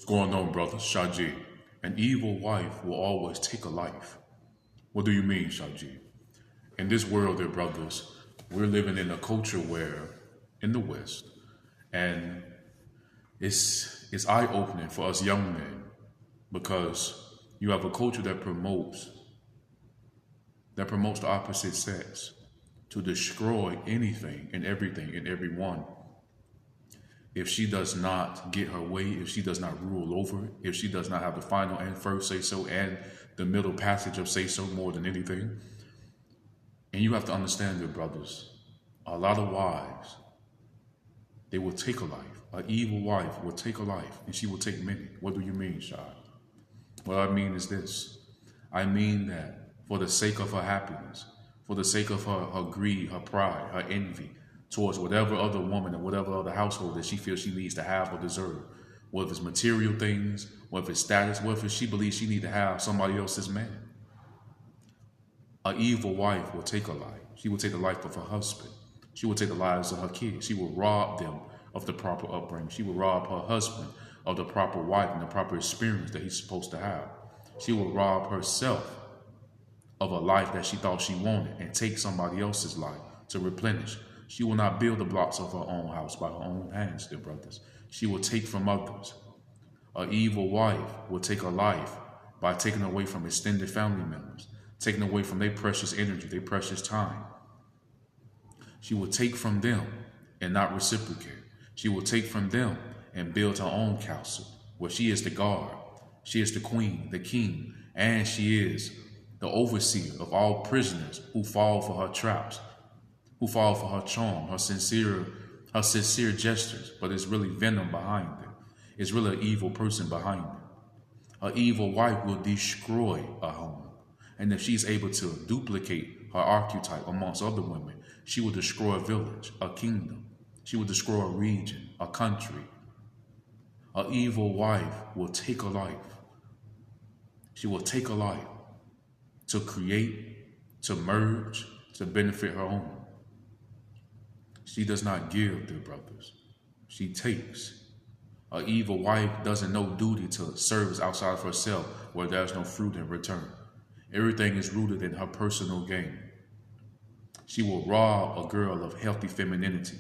What's going on, brother? Shaji. An evil wife will always take a life. What do you mean, Shaji? In this world, dear brothers, we're living in a culture where, in the West, and it's eye-opening for us young men because you have a culture that promotes the opposite sex to destroy anything and everything and everyone. If she does not get her way, if she does not rule over it, if she does not have the final and first say so and the middle passage of say so more than anything. And you have to understand, dear brothers, a lot of wives, they will take a life. An evil wife will take a life and she will take many. What do you mean, Shai? What I mean is this. I mean that for the sake of her happiness, for the sake of her greed, her pride, her envy, towards whatever other woman and whatever other household that she feels she needs to have or deserve. Whether it's material things, whether it's status, whether she believes she needs to have somebody else's man. An evil wife will take a life. She will take the life of her husband. She will take the lives of her kids. She will rob them of the proper upbringing. She will rob her husband of the proper wife and the proper experience that he's supposed to have. She will rob herself of a life that she thought she wanted and take somebody else's life to replenish. She will not build the blocks of her own house by her own hands, dear brothers. She will take from others. An evil wife will take a life by taking away from extended family members, taking away from their precious energy, their precious time. She will take from them and not reciprocate. She will take from them and build her own castle, where she is the guard, she is the queen, the king, and she is the overseer of all prisoners who fall for her traps, who fall for her charm, her sincere gestures, but it's really venom behind it. It's really an evil person behind it. An evil wife will destroy a home. And if she's able to duplicate her archetype amongst other women, she will destroy a village, a kingdom. She will destroy a region, a country. An evil wife will take a life. She will take a life to create, to merge, to benefit her own. She does not give, dear brothers. She takes. An evil wife doesn't know duty to service outside of herself where there's no fruit in return. Everything is rooted in her personal gain. She will rob a girl of healthy femininity,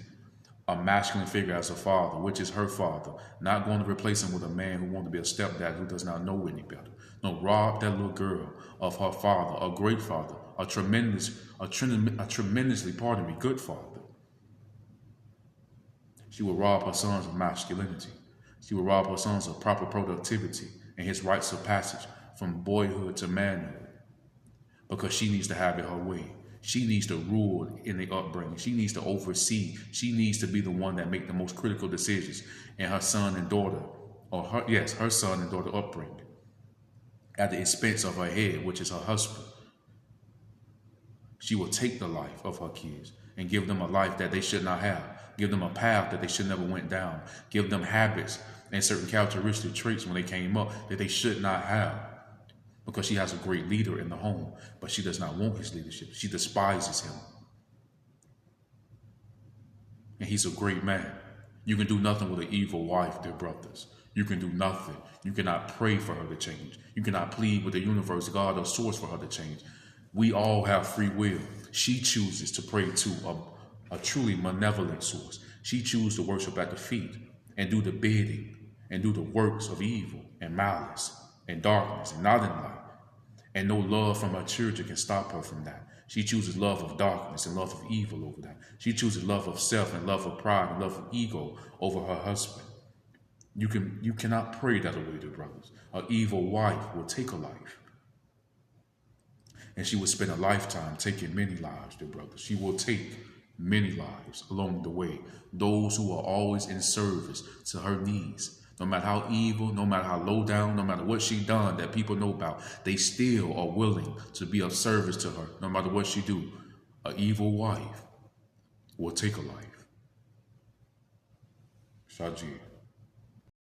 a masculine figure as a father, which is her father, not going to replace him with a man who wants to be a stepdad who does not know any better. No, rob that little girl of her father, a great father, a tremendously, good father. She will rob her sons of masculinity. She will rob her sons of proper productivity and his rites of passage from boyhood to manhood, because she needs to have it her way. She needs to rule in the upbringing. She needs to oversee. She needs to be the one that make the most critical decisions in her son and daughter, or her son and daughter upbringing, at the expense of her head, which is her husband. She will take the life of her kids and give them a life that they should not have. Give them a path that they should never went down. Give them habits and certain characteristic traits when they came up that they should not have. Because she has a great leader in the home, but she does not want his leadership. She despises him. And he's a great man. You can do nothing with an evil wife, dear brothers. You can do nothing. You cannot pray for her to change. You cannot plead with the universe, God, or source for her to change. We all have free will. She chooses to pray to a truly malevolent source. She chooses to worship at the feet and do the bidding and do the works of evil and malice and darkness and not in light. And no love from her children can stop her from that. She chooses love of darkness and love of evil over that. She chooses love of self and love of pride and love of ego over her husband. You cannot pray that away, dear brothers. An evil wife will take a life. And she will spend a lifetime taking many lives, dear brothers. She will take many lives along the way. Those who are always in service to her needs. No matter how evil, no matter how low down, no matter what she done that people know about, they still are willing to be of service to her, no matter what she do. An evil wife will take a life. Shaji.